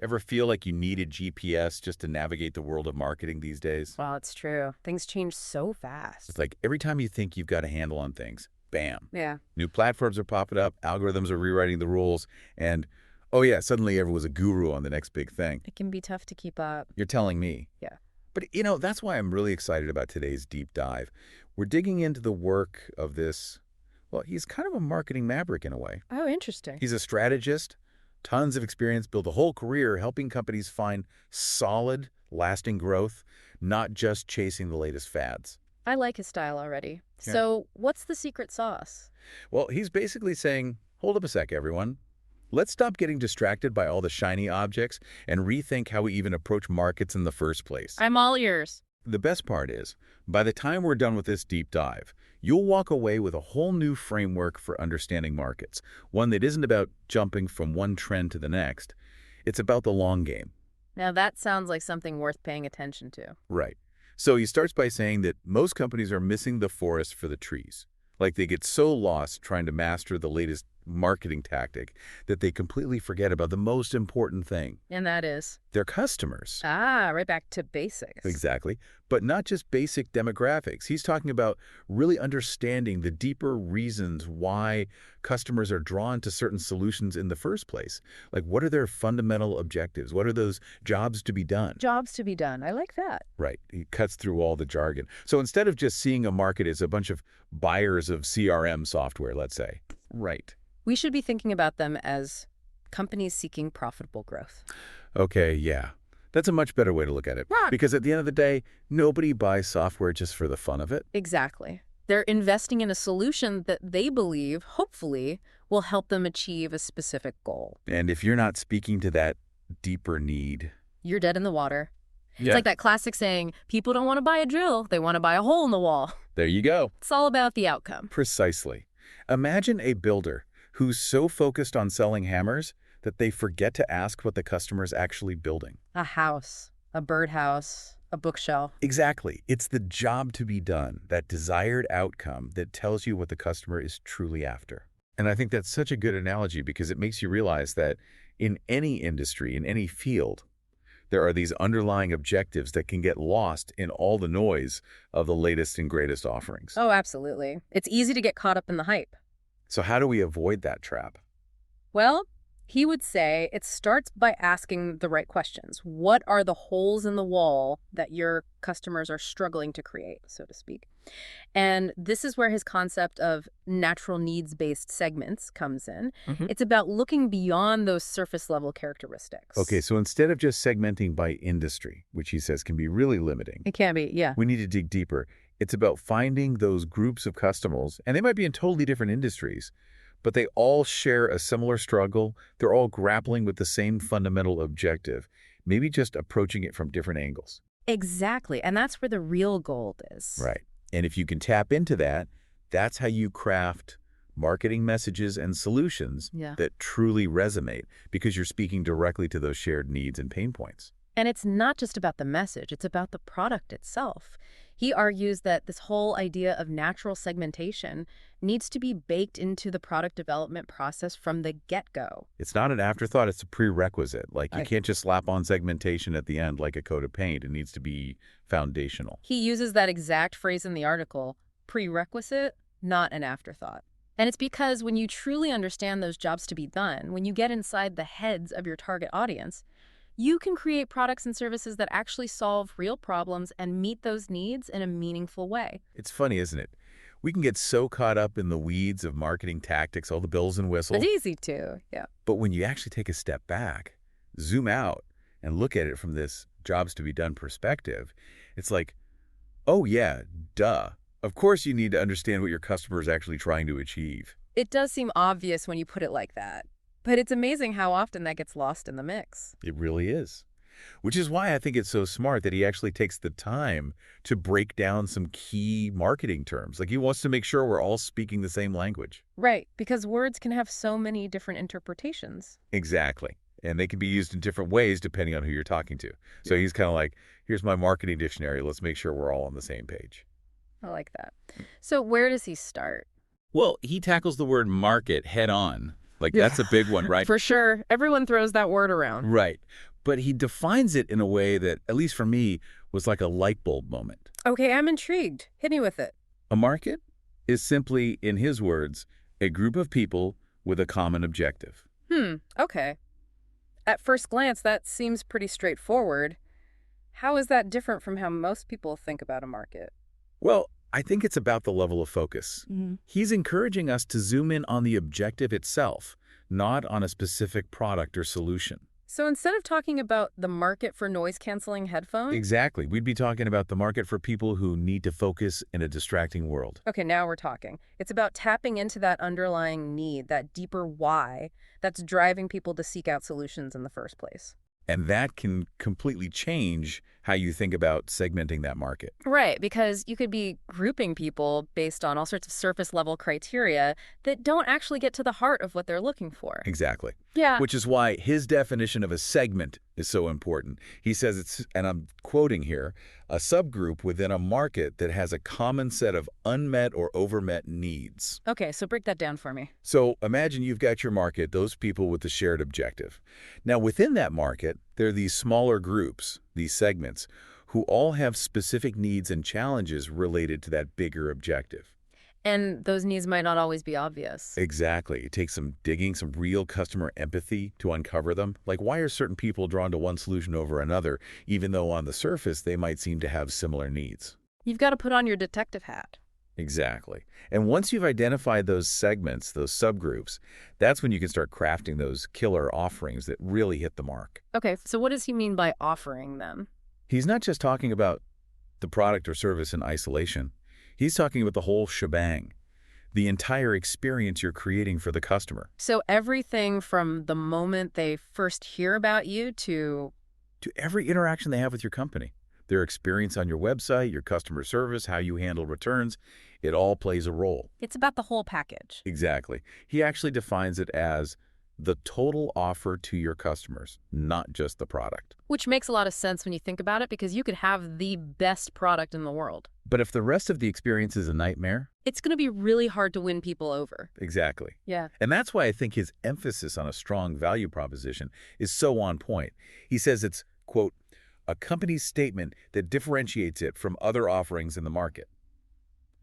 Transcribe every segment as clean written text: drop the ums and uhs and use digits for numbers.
Ever feel like you need a GPS just to navigate the world of marketing these days? Well, it's true. Things change so fast. It's like every time you think you've got a handle on things, bam, Yeah, new platforms are popping up, algorithms are rewriting the rules, and oh yeah, suddenly everyone's a guru on the next big thing. it can be tough to keep up. You're telling me. Yeah. But that's why I'm really excited about today's deep dive. We're digging into the work of this, well, he's kind of a marketing maverick in a way. Oh, interesting. He's a strategist, tons of experience, built a whole career helping companies find solid, lasting growth, not just chasing the latest fads. I like his style already. Yeah. So, what's the secret sauce? Well, he's basically saying, hold up a sec, everyone. Let's stop getting distracted by all the shiny objects and rethink how we even approach markets in the first place. I'm all ears. The best part is, by the time we're done with this deep dive, you'll walk away with a whole new framework for understanding markets, one that isn't about jumping from one trend to the next. It's about the long game. Now, that sounds like something worth paying attention to. Right. So he starts by saying that most companies are missing the forest for the trees. Like they get so lost trying to master the latest marketing tactic that they completely forget about the most important thing, And that is? their customers. Right back to basics. Exactly. But not just basic demographics. He's talking about really understanding the deeper reasons why customers are drawn to certain solutions in the first place. Like, what are their fundamental objectives? What are those jobs to be done? Jobs to be done. I like that. Right. He cuts through all the jargon. So instead of just seeing a market as a bunch of buyers of CRM software, let's say. Right. We should be thinking about them as companies seeking profitable growth. Okay, yeah. That's a much better way to look at it. Right. Because at the end of the day, nobody buys software just for the fun of it. Exactly. They're investing in a solution that they believe, hopefully, will help them achieve a specific goal. And if you're not speaking to that deeper need. You're dead in the water. Yeah. It's like that classic saying, people don't want to buy a drill, they want to buy a hole in the wall. There you go. It's all about the outcome. Precisely. Imagine a builder who's so focused on selling hammers that they forget to ask what the customer is actually building. A house, a birdhouse, a bookshelf. Exactly. It's the job to be done, that desired outcome that tells you what the customer is truly after. And I think that's such a good analogy because it makes you realize that in any industry, in any field, there are these underlying objectives that can get lost in all the noise of the latest and greatest offerings. Oh, absolutely. It's easy to get caught up in the hype. So how do we avoid that trap? Well, he would say it starts by asking the right questions. What are the holes in the wall that your customers are struggling to create, so to speak? And this is where his concept of natural needs-based segments comes in. It's about looking beyond those surface-level characteristics. Okay, so instead of just segmenting by industry, which he says can be really limiting, It can be, yeah. we need to dig deeper. It's about finding those groups of customers, and they might be in totally different industries, but they all share a similar struggle. They're all grappling with the same fundamental objective, maybe just approaching it from different angles. Exactly. And that's where the real gold is. Right. And if you can tap into that, that's how you craft marketing messages and solutions Yeah. that truly resonate because you're speaking directly to those shared needs and pain points. And it's not just about the message, it's about the product itself. He argues that this whole idea of natural segmentation needs to be baked into the product development process from the get-go. It's not an afterthought, it's a prerequisite. Like you can't just slap on segmentation at the end like a coat of paint. It needs to be foundational. He uses that exact phrase in the article, prerequisite, not an afterthought. And it's because when you truly understand those jobs to be done, when you get inside the heads of your target audience, you can create products and services that actually solve real problems and meet those needs in a meaningful way. It's funny, isn't it? We can get so caught up in the weeds of marketing tactics, all the bells and whistles. It's easy to, yeah. But when you actually take a step back, zoom out, and look at it from this jobs to be done perspective, it's like, oh yeah, duh. Of course you need to understand what your customer is actually trying to achieve. It does seem obvious when you put it like that. But it's amazing how often that gets lost in the mix. It really is. Which is why I think it's so smart that he actually takes the time to break down some key marketing terms. Like he wants to make sure we're all speaking the same language. Right, because words can have so many different interpretations. Exactly. And they can be used in different ways depending on who you're talking to. So he's kind of like, here's my marketing dictionary. Let's make sure we're all on the same page. I like that. So where does he start? Well, he tackles the word market head on. Like, Yeah, that's a big one, right? for sure. Everyone throws that word around. Right. But he defines it in a way that, at least for me, was like a light bulb moment. Okay, I'm intrigued. Hit me with it. A market is simply, in his words, a group of people with a common objective. Okay. At first glance, that seems pretty straightforward. How is that different from how most people think about a market? Well, I think it's about the level of focus. Mhm. He's encouraging us to zoom in on the objective itself, not on a specific product or solution. So instead of talking about the market for noise-canceling headphones, Exactly. We'd be talking about the market for people who need to focus in a distracting world. okay, now we're talking. It's about tapping into that underlying need, that deeper why that's driving people to seek out solutions in the first place. And that can completely change how you think about segmenting that market. Right, because you could be grouping people based on all sorts of surface level criteria that don't actually get to the heart of what they're looking for. Exactly. Yeah. Which is why his definition of a segment is so important. He says it's, and I'm quoting here, a subgroup within a market that has a common set of unmet or overmet needs. Okay, so break that down for me. So imagine you've got your market, those people with the shared objective. Now, within that market, there are these smaller groups, these segments, who all have specific needs and challenges related to that bigger objective. And those needs might not always be obvious. Exactly. It takes some digging, some real customer empathy to uncover them. Like, why are certain people drawn to one solution over another, even though on the surface they might seem to have similar needs? You've got to put on your detective hat. Exactly. And once you've identified those segments, those subgroups, that's when you can start crafting those killer offerings that really hit the mark. Okay, so what does he mean by offering them? He's not just talking about the product or service in isolation. He's talking about the whole shebang, the entire experience you're creating for the customer. So everything from the moment they first hear about you to... To every interaction they have with your company, their experience on your website, your customer service, how you handle returns, it all plays a role. It's about the whole package. Exactly. He actually defines it as the total offer to your customers, not just the product. Which makes a lot of sense when you think about it, because you could have the best product in the world. But if the rest of the experience is a nightmare... It's going to be really hard to win people over. Exactly. Yeah. And that's why I think his emphasis on a strong value proposition is so on point. He says it's, quote, a company's statement that differentiates it from other offerings in the market.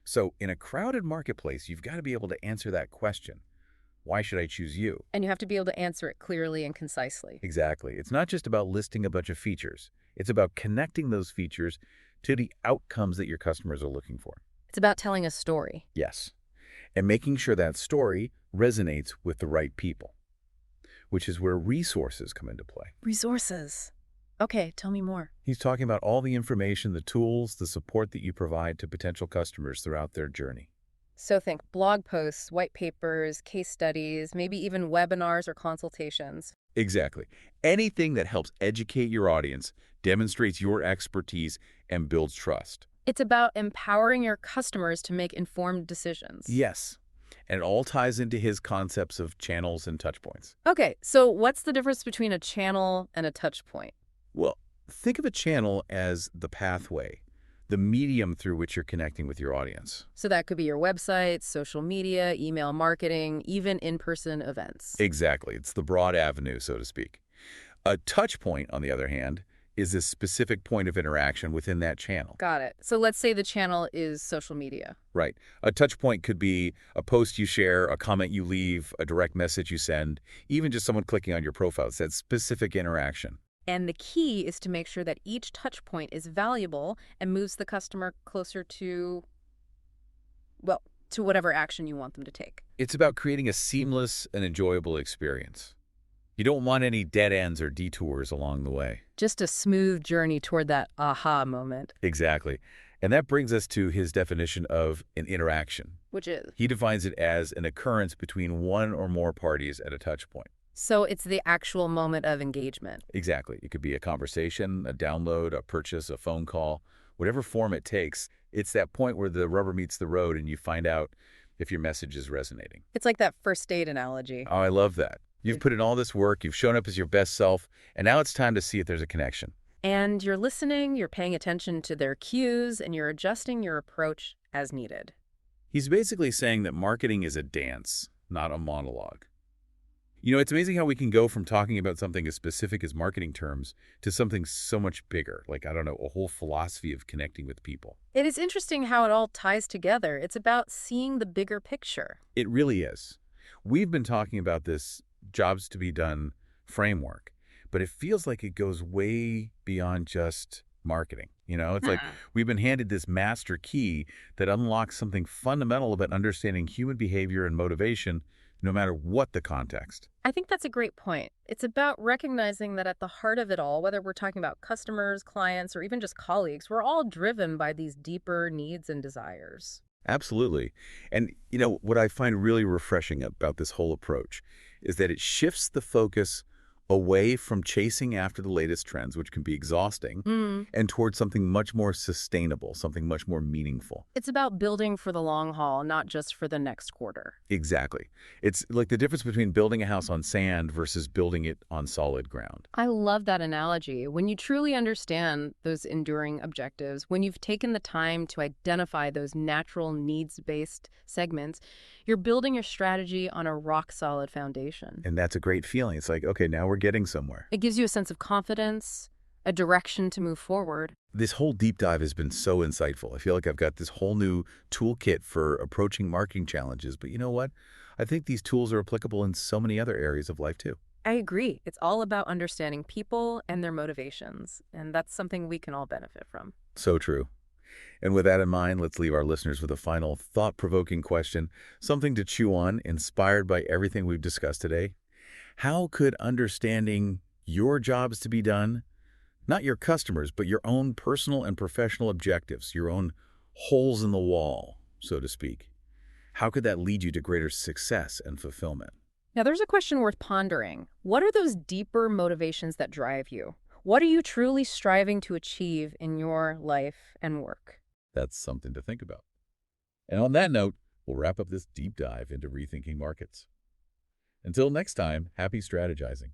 So in a crowded marketplace, you've got to be able to answer that question. Why should I choose you? And you have to be able to answer it clearly and concisely. Exactly. It's not just about listing a bunch of features. It's about connecting those features to the outcomes that your customers are looking for. It's about telling a story. Yes. And making sure that story resonates with the right people, which is where resources come into play. Resources. Okay, tell me more. He's talking about all the information, the tools, the support that you provide to potential customers throughout their journey. So think blog posts, white papers, case studies, maybe even webinars or consultations. Exactly. Anything that helps educate your audience, demonstrates your expertise, and builds trust. It's about empowering your customers to make informed decisions. Yes. And it all ties into his concepts of channels and touch points. Okay, so what's the difference between a channel and a touch point? Well, think of a channel as the pathway, the medium through which you're connecting with your audience. So that could be your website, social media, email marketing, even in-person events. Exactly. It's the broad avenue, so to speak. A touch point, on the other hand, is a specific point of interaction within that channel. Got it. So let's say the channel is social media. Right. A touch point could be a post you share, a comment you leave, a direct message you send, even just someone clicking on your profile. It's that specific interaction. And the key is to make sure that each touch point is valuable and moves the customer closer to, well, to whatever action you want them to take. It's about creating a seamless and enjoyable experience. You don't want any dead ends or detours along the way. Just a smooth journey toward that aha moment. Exactly. And that brings us to his definition of an interaction. Which is? He defines it as an occurrence between one or more parties at a touch point. So it's the actual moment of engagement. Exactly. It could be a conversation, a download, a purchase, a phone call, whatever form it takes. It's that point where the rubber meets the road and you find out if your message is resonating. It's like that first date analogy. Oh, I love that. You've put in all this work, you've shown up as your best self, and now it's time to see if there's a connection. And you're listening, you're paying attention to their cues, and you're adjusting your approach as needed. He's basically saying that marketing is a dance, not a monologue. It's amazing how we can go from talking about something as specific as marketing terms to something so much bigger, like, I don't know, a whole philosophy of connecting with people. It is interesting how it all ties together. It's about seeing the bigger picture. It really is. We've been talking about this jobs to be done framework, but it feels like it goes way beyond just marketing. It's like Hmm. we've been handed this master key that unlocks something fundamental about understanding human behavior and motivation, no matter what the context. I think that's a great point. It's about recognizing that at the heart of it all, whether we're talking about customers, clients, or even just colleagues, we're all driven by these deeper needs and desires. Absolutely. And, what I find really refreshing about this whole approach is that it shifts the focus away from chasing after the latest trends, which can be exhausting, Mm. and towards something much more sustainable, something much more meaningful. It's about building for the long haul, not just for the next quarter. Exactly. It's like the difference between building a house on sand versus building it on solid ground. I love that analogy. When you truly understand those enduring objectives, when you've taken the time to identify those natural needs-based segments, you're building your strategy on a rock-solid foundation. And that's a great feeling. It's like, okay, now we're getting somewhere. It gives you a sense of confidence, a direction to move forward. This whole deep dive has been so insightful. I feel like I've got this whole new toolkit for approaching marketing challenges. But you know what? I think these tools are applicable in so many other areas of life too. I agree. It's all about understanding people and their motivations, and that's something we can all benefit from. So true. And with that in mind, let's leave our listeners with a final thought-provoking question, something to chew on, inspired by everything we've discussed today. How could understanding your jobs to be done, not your customers, but your own personal and professional objectives, your own holes in the wall, so to speak, how could that lead you to greater success and fulfillment? Now, there's a question worth pondering. What are those deeper motivations that drive you? What are you truly striving to achieve in your life and work? That's something to think about. And on that note, we'll wrap up this deep dive into rethinking markets. Until next time, happy strategizing.